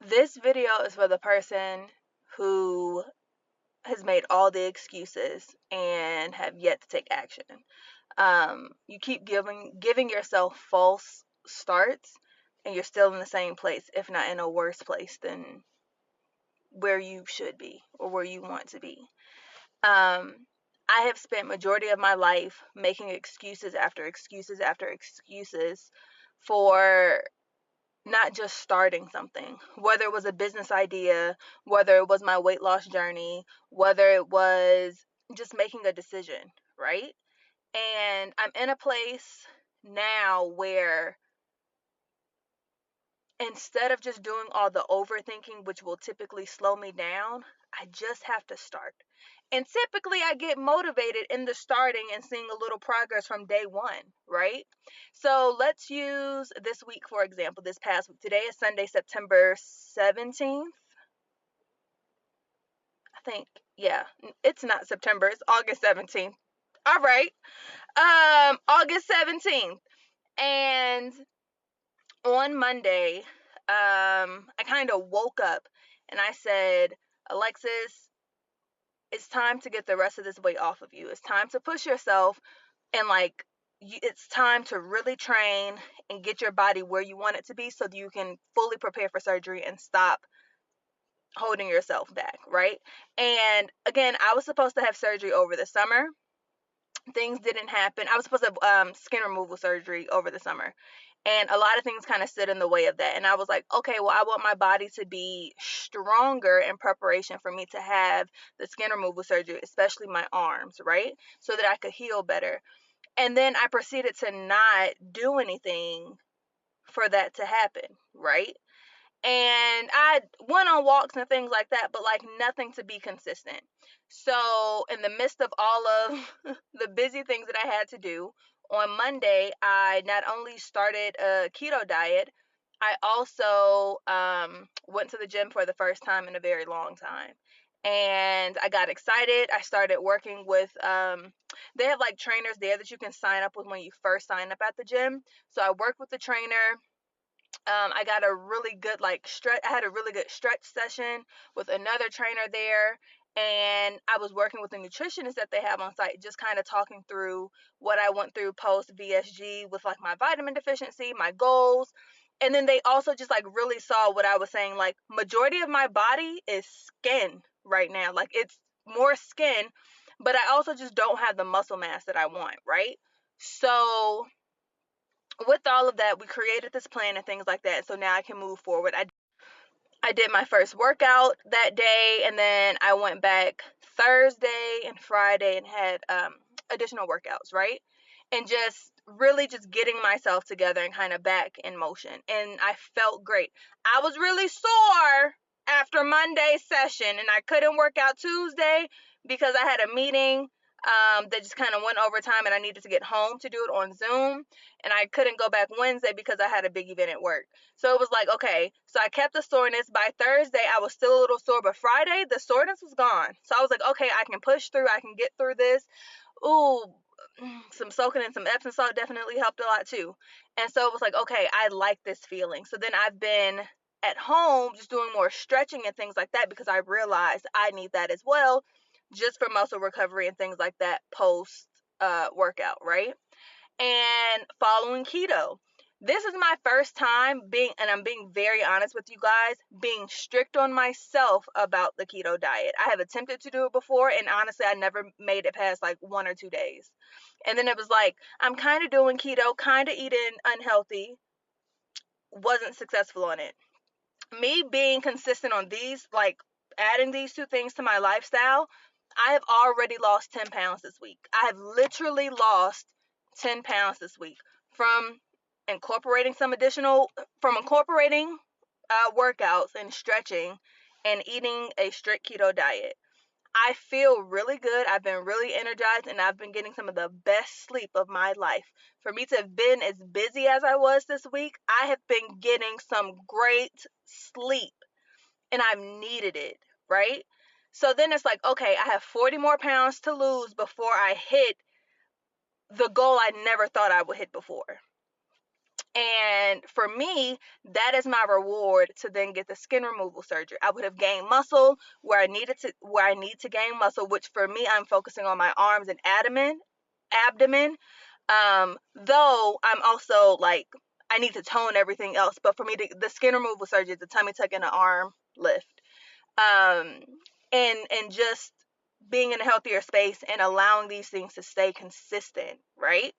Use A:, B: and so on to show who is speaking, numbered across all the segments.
A: This video is for the person who has made all the excuses and have yet to take action. You keep giving yourself false starts, and you're still in the same place, if not in a worse place than where you should be or where you want to be. Um, I have spent majority of my life making excuses after excuses after excuses for not just starting something, whether it was a business idea, whether it was my weight loss journey, whether it was just making a decision, right? And I'm in a place now where instead of just doing all the overthinking, which will typically slow me down, I just have to start. And typically I get motivated in the starting and seeing a little progress from day one, right? So let's use this week, for example, this past week. Today is Sunday, September 17th. I think, yeah, it's not September, it's August 17th. All right. August 17th. And on Monday, I kind of woke up and I said, Alexis, it's time to get the rest of this weight off of you. It's time to push yourself and it's time to really train and get your body where you want it to be so that you can fully prepare for surgery and stop holding yourself back, right? And again, I was supposed to have surgery over the summer. Things didn't happen. I was supposed to have skin removal surgery over the summer. And a lot of things kind of stood in the way of that. And I was like, okay, well, I want my body to be stronger in preparation for me to have the skin removal surgery, especially my arms, right? So that I could heal better. And then I proceeded to not do anything for that to happen, right? And I went on walks and things like that, but like nothing to be consistent. So, in the midst of all of the busy things that I had to do, on Monday, I not only started a keto diet, I also went to the gym for the first time in a very long time. And I got excited. I started working with, they have like trainers there that you can sign up with when you first sign up at the gym. So I worked with the trainer. I got a really good stretch. I had a really good stretch session with another trainer there, and I was working with a nutritionist that they have on site, just kind of talking through what I went through post VSG with like my vitamin deficiency, my goals, and then they also just like really saw what I was saying. Like majority of my body is skin right now, like it's more skin, but I also just don't have the muscle mass that I want, right? So with all of that, we created this plan and things like that. So now I can move forward. I did my first workout that day, and then I went back Thursday and Friday and had additional workouts, right? And just really just getting myself together and kind of back in motion. And I felt great. I was really sore after Monday's session, and I couldn't work out Tuesday because I had a meeting that just kind of went over time, and I needed to get home to do it on Zoom. And I couldn't go back Wednesday because I had a big event at work. So it was like, okay, so I kept the soreness. By Thursday, I was still a little sore, but Friday, the soreness was gone. So I was like, okay, I can push through. I can get through this. Ooh, some soaking in some Epsom salt definitely helped a lot too. And so it was like, okay, I like this feeling. So then I've been at home just doing more stretching and things like that because I realized I need that as well, just for muscle recovery and things like that post workout, right? And following keto. This is my first time and I'm being very honest with you guys, being strict on myself about the keto diet. I have attempted to do it before, and honestly, I never made it past like 1 or 2 days. And then it was like, I'm kind of doing keto, kind of eating unhealthy, wasn't successful on it. Me being consistent on these, like adding these two things to my lifestyle, I have already lost 10 pounds this week. I have literally lost 10 pounds this week from incorporating workouts and stretching and eating a strict keto diet. I feel really good. I've been really energized, and I've been getting some of the best sleep of my life. For me to have been as busy as I was this week, I have been getting some great sleep, and I've needed it, right? So then it's like, okay, I have 40 more pounds to lose before I hit the goal I never thought I would hit before. And for me, that is my reward to then get the skin removal surgery. I would have gained muscle where I need to gain muscle, which for me, I'm focusing on my arms and abdomen. Though I'm also like, I need to tone everything else. But for me, the skin removal surgery is a tummy tuck and an arm lift. Um, and just being in a healthier space and allowing these things to stay consistent, right?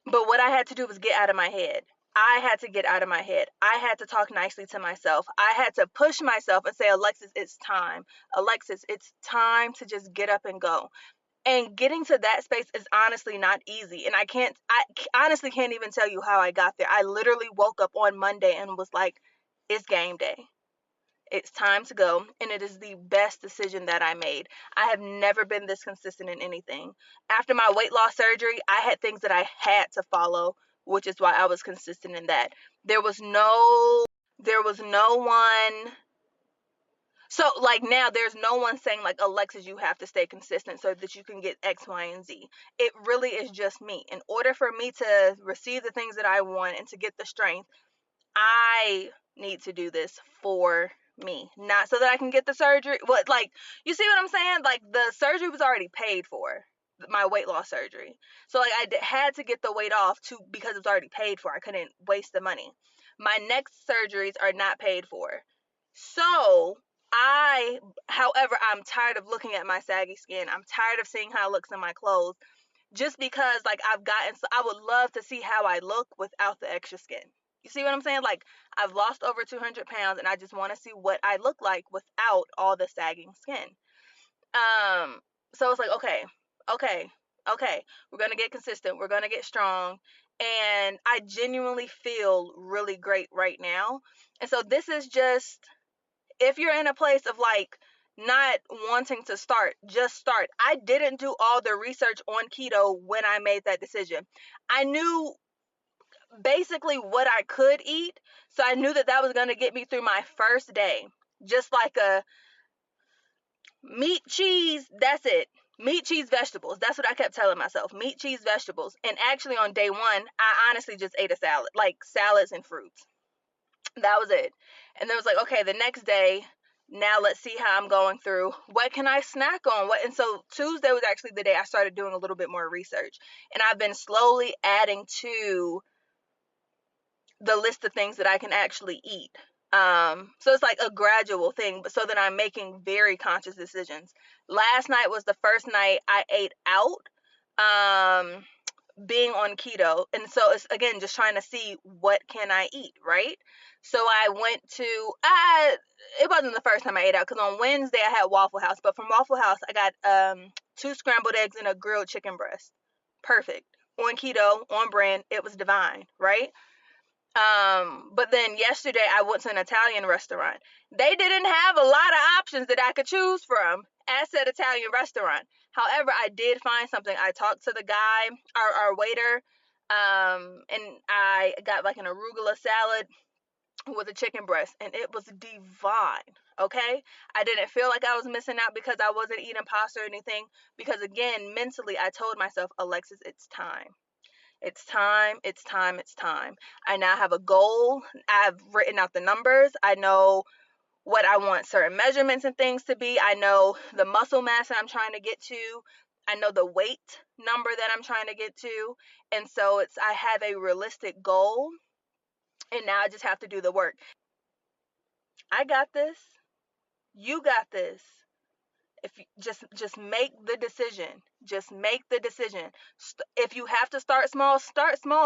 A: But what I had to do was get out of my head. I had to get out of my head. I had to talk nicely to myself. I had to push myself and say, Alexis, it's time. Alexis, it's time to just get up and go. And getting to that space is honestly not easy. And I honestly can't even tell you how I got there. I literally woke up on Monday and was like, it's game day. It's time to go, and it is the best decision that I made. I have never been this consistent in anything. After my weight loss surgery, I had things that I had to follow, which is why I was consistent in that. There was no one. So like now there's no one saying like, Alexis, you have to stay consistent so that you can get X, Y, and Z. It really is just me. In order for me to receive the things that I want and to get the strength, I need to do this for me, not so that I can get the surgery. What, like, you see what I'm saying? Like, the surgery was already paid for, my weight loss surgery. So like, had to get the weight off too because it was already paid for. I couldn't waste the money. My next surgeries are not paid for. So however, I'm tired of looking at my saggy skin. I'm tired of seeing how it looks in my clothes. Just because like I would love to see how I look without the extra skin. You see what I'm saying? Like, I've lost over 200 pounds and I just want to see what I look like without all the sagging skin. So it's like, okay, okay, we're going to get consistent. We're going to get strong. And I genuinely feel really great right now. And so this is just, if you're in a place of like not wanting to start, just start. I didn't do all the research on keto when I made that decision. I knew basically what I could eat, so I knew that that was going to get me through my first day. Just like a meat, cheese, that's it. Meat, cheese, vegetables. That's what I kept telling myself. Meat, cheese, vegetables. And actually on day 1, I honestly just ate a salad, like salads and fruits. That was it. And then it was like, okay, the next day, now let's see how I'm going through. What can I snack on? And so Tuesday was actually the day I started doing a little bit more research. And I've been slowly adding to the list of things that I can actually eat. So it's like a gradual thing, but so that I'm making very conscious decisions. Last night was the first night I ate out. Being on keto, and so it's again just trying to see what can I eat, right? So I went to it wasn't the first time I ate out, because on Wednesday I had Waffle House, but from Waffle House I got 2 scrambled eggs and a grilled chicken breast. Perfect. On keto, on brand, it was divine, right? But then yesterday I went to an Italian restaurant. They didn't have a lot of options that I could choose from at said Italian restaurant. However, I did find something. I talked to the guy, our waiter, and I got like an arugula salad with a chicken breast, and it was divine. Okay, I didn't feel like I was missing out because I wasn't eating pasta or anything. Because again, mentally, I told myself, Alexis, it's time. It's time, it's time, it's time. I now have a goal. I've written out the numbers. I know what I want certain measurements and things to be. I know the muscle mass that I'm trying to get to. I know the weight number that I'm trying to get to. And so I have a realistic goal, and now I just have to do the work. I got this. You got this. If you just make the decision. Just make the decision. If you have to start small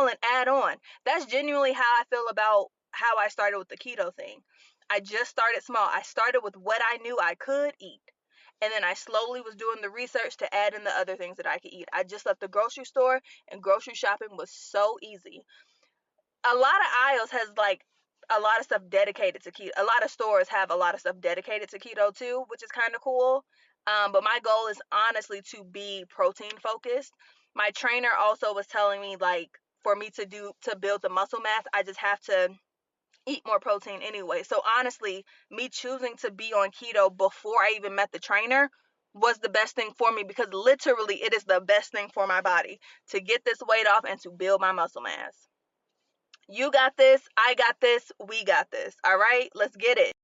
A: and add on. That's genuinely how I feel about how I started with the keto thing. I just started small. I started with what I knew I could eat, and then I slowly was doing the research to add in the other things that I could eat. I just left the grocery store, and grocery shopping was so easy. A lot of aisles has like a lot of stuff dedicated to keto. A lot of stores have a lot of stuff dedicated to keto too, which is kind of cool. But my goal is honestly to be protein focused. My trainer also was telling me like, for me to build the muscle mass, I just have to eat more protein anyway. So honestly, me choosing to be on keto before I even met the trainer was the best thing for me, because literally it is the best thing for my body to get this weight off and to build my muscle mass. You got this, I got this, we got this. All right, let's get it.